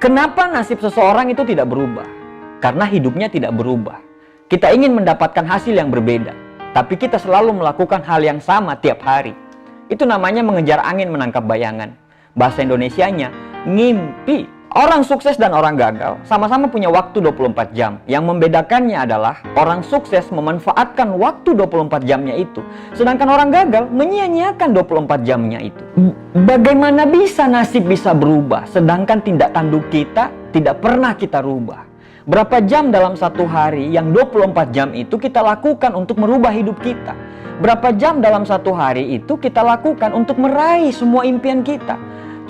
Kenapa nasib seseorang itu tidak berubah? Karena hidupnya tidak berubah. Kita ingin mendapatkan hasil yang berbeda, tapi kita selalu melakukan hal yang sama tiap hari. Itu namanya mengejar angin menangkap bayangan. Bahasa Indonesianya, ngimpi. Orang sukses dan orang gagal sama-sama punya waktu 24 jam. Yang membedakannya adalah orang sukses memanfaatkan waktu 24 jamnya itu, sedangkan orang gagal menyia-nyiakan 24 jamnya itu. Bagaimana bisa nasib bisa berubah, sedangkan tindak tanduk kita tidak pernah kita rubah? Berapa jam dalam satu hari yang 24 jam itu kita lakukan untuk merubah hidup kita? Berapa jam dalam satu hari itu kita lakukan untuk meraih semua impian kita?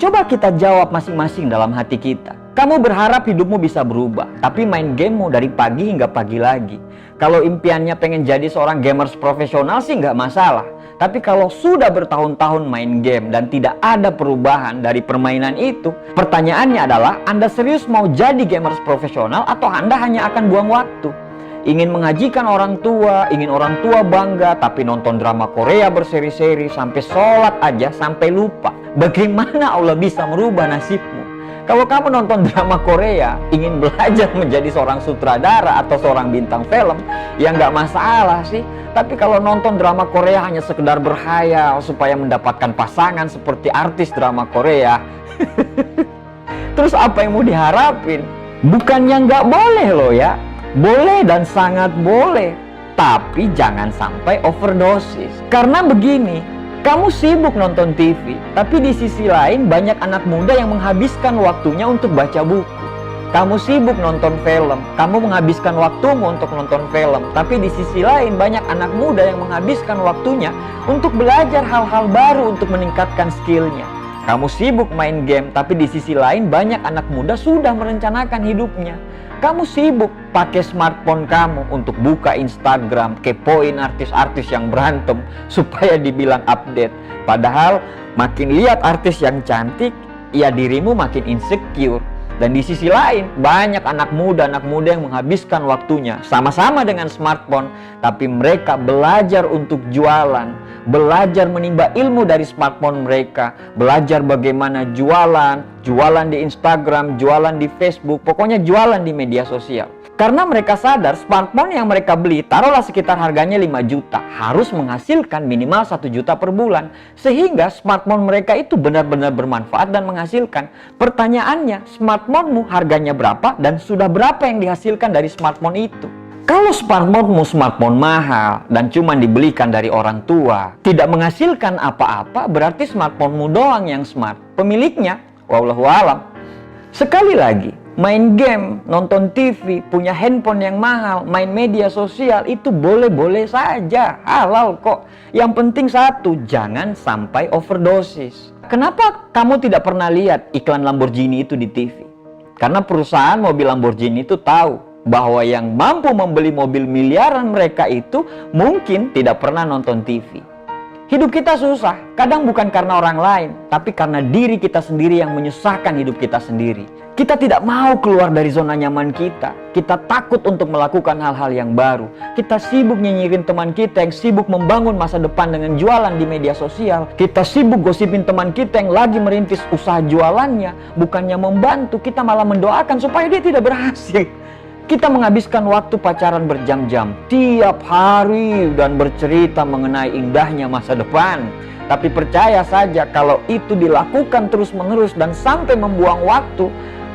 Coba kita jawab masing-masing dalam hati kita. Kamu berharap hidupmu bisa berubah, tapi main gamemu dari pagi hingga pagi lagi. Kalau impiannya pengen jadi seorang gamers profesional sih nggak masalah. Tapi kalau sudah bertahun-tahun main game dan tidak ada perubahan dari permainan itu, pertanyaannya adalah Anda serius mau jadi gamers profesional atau Anda hanya akan buang waktu? Ingin menghajikan orang tua, ingin orang tua bangga, tapi nonton drama Korea berseri-seri sampai sholat aja sampai lupa. Bagaimana Allah bisa merubah nasibmu? Kalau kamu nonton drama Korea, ingin belajar menjadi seorang sutradara atau seorang bintang film, ya nggak masalah sih. Tapi kalau nonton drama Korea hanya sekedar berhayal supaya mendapatkan pasangan seperti artis drama Korea, terus apa yang mau diharapin? Bukannya nggak boleh loh ya. Boleh dan sangat boleh, tapi jangan sampai overdosis. Karena begini, kamu sibuk nonton TV, tapi di sisi lain banyak anak muda yang menghabiskan waktunya untuk baca buku. Kamu sibuk nonton film, kamu menghabiskan waktumu untuk nonton film, tapi di sisi lain banyak anak muda yang menghabiskan waktunya untuk belajar hal-hal baru untuk meningkatkan skillnya. Kamu sibuk main game, tapi di sisi lain banyak anak muda sudah merencanakan hidupnya. Kamu sibuk pakai smartphone kamu untuk buka Instagram, kepoin artis-artis yang berantem supaya dibilang update. Padahal makin lihat artis yang cantik, ya dirimu makin insecure. Dan di sisi lain, banyak anak muda yang menghabiskan waktunya sama-sama dengan smartphone, tapi mereka belajar untuk jualan, belajar menimba ilmu dari smartphone mereka, belajar bagaimana jualan di Instagram, jualan di Facebook, pokoknya jualan di media sosial. Karena mereka sadar smartphone yang mereka beli, taruhlah sekitar harganya 5 juta, harus menghasilkan minimal 1 juta per bulan. Sehingga smartphone mereka itu benar-benar bermanfaat dan menghasilkan. Pertanyaannya, smartphone-mu harganya berapa dan sudah berapa yang dihasilkan dari smartphone itu? Kalau smartphone-mu smartphone mahal dan cuma dibelikan dari orang tua, tidak menghasilkan apa-apa, berarti smartphone-mu doang yang smart. Pemiliknya, wallahu alam. Sekali lagi, main game, nonton TV, punya handphone yang mahal, main media sosial itu boleh-boleh saja, halal kok. Yang penting satu, jangan sampai overdosis. Kenapa kamu tidak pernah lihat iklan Lamborghini itu di TV? Karena perusahaan mobil Lamborghini itu tahu bahwa yang mampu membeli mobil miliaran mereka itu mungkin tidak pernah nonton TV. Hidup kita susah, kadang bukan karena orang lain, tapi karena diri kita sendiri yang menyusahkan hidup kita sendiri. Kita tidak mau keluar dari zona nyaman kita. Kita takut untuk melakukan hal-hal yang baru. Kita sibuk nyinyirin teman kita yang sibuk membangun masa depan dengan jualan di media sosial. Kita sibuk gosipin teman kita yang lagi merintis usaha jualannya. Bukannya membantu, kita malah mendoakan supaya dia tidak berhasil. Kita menghabiskan waktu pacaran berjam-jam tiap hari dan bercerita mengenai indahnya masa depan. Tapi percaya saja kalau itu dilakukan terus-menerus dan sampai membuang waktu,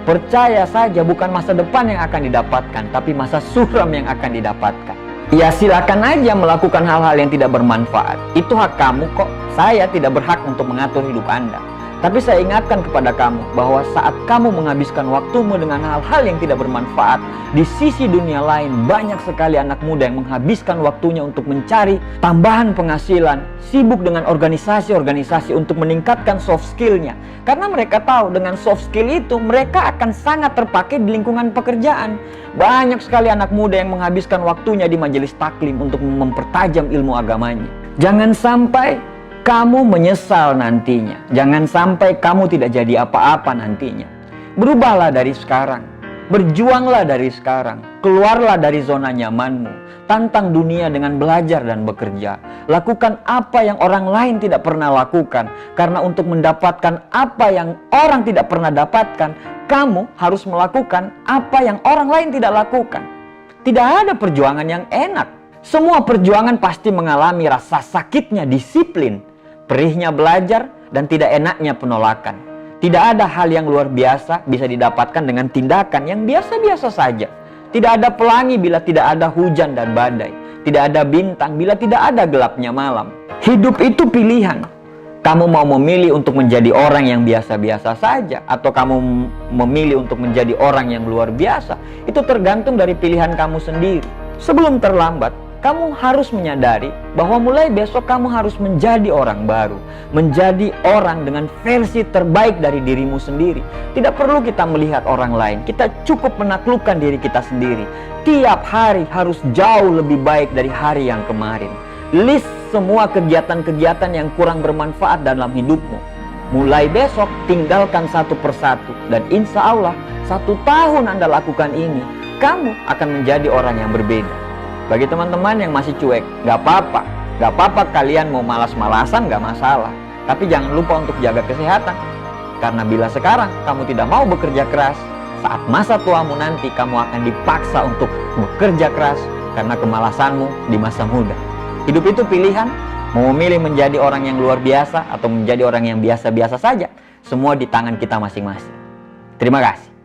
percaya saja bukan masa depan yang akan didapatkan, tapi masa suram yang akan didapatkan. Ya silakan aja melakukan hal-hal yang tidak bermanfaat. Itu hak kamu kok. Saya tidak berhak untuk mengatur hidup Anda. Tapi saya ingatkan kepada kamu bahwa saat kamu menghabiskan waktumu dengan hal-hal yang tidak bermanfaat, di sisi dunia lain banyak sekali anak muda yang menghabiskan waktunya untuk mencari tambahan penghasilan, sibuk dengan organisasi-organisasi untuk meningkatkan soft skill-nya. Karena mereka tahu dengan soft skill itu mereka akan sangat terpakai di lingkungan pekerjaan. Banyak sekali anak muda yang menghabiskan waktunya di majelis taklim untuk mempertajam ilmu agamanya. Jangan sampai kamu menyesal nantinya. Jangan sampai kamu tidak jadi apa-apa nantinya. Berubahlah dari sekarang. Berjuanglah dari sekarang. Keluarlah dari zona nyamanmu. Tantang dunia dengan belajar dan bekerja. Lakukan apa yang orang lain tidak pernah lakukan. Karena untuk mendapatkan apa yang orang tidak pernah dapatkan, Kamu harus melakukan apa yang orang lain tidak lakukan. Tidak ada perjuangan yang enak. Semua perjuangan pasti mengalami rasa sakitnya disiplin, perihnya belajar, dan tidak enaknya penolakan. Tidak ada hal yang luar biasa bisa didapatkan dengan tindakan yang biasa-biasa saja. Tidak ada pelangi bila tidak ada hujan dan badai. Tidak ada bintang bila tidak ada gelapnya malam. Hidup itu pilihan. Kamu mau memilih untuk menjadi orang yang biasa-biasa saja, atau kamu memilih untuk menjadi orang yang luar biasa. Itu tergantung dari pilihan kamu sendiri. Sebelum terlambat, kamu harus menyadari bahwa mulai besok kamu harus menjadi orang baru. Menjadi orang dengan versi terbaik dari dirimu sendiri. Tidak perlu kita melihat orang lain. Kita cukup menaklukkan diri kita sendiri. Tiap hari harus jauh lebih baik dari hari yang kemarin. List semua kegiatan-kegiatan yang kurang bermanfaat dalam hidupmu. Mulai besok tinggalkan satu persatu. Dan insya Allah 1 tahun Anda lakukan ini, kamu akan menjadi orang yang berbeda. Bagi teman-teman yang masih cuek, gak apa-apa. Gak apa-apa kalian mau malas-malasan, gak masalah. Tapi jangan lupa untuk jaga kesehatan. Karena bila sekarang kamu tidak mau bekerja keras, saat masa tuamu nanti kamu akan dipaksa untuk bekerja keras karena kemalasanmu di masa muda. Hidup itu pilihan, mau memilih menjadi orang yang luar biasa atau menjadi orang yang biasa-biasa saja. Semua di tangan kita masing-masing. Terima kasih.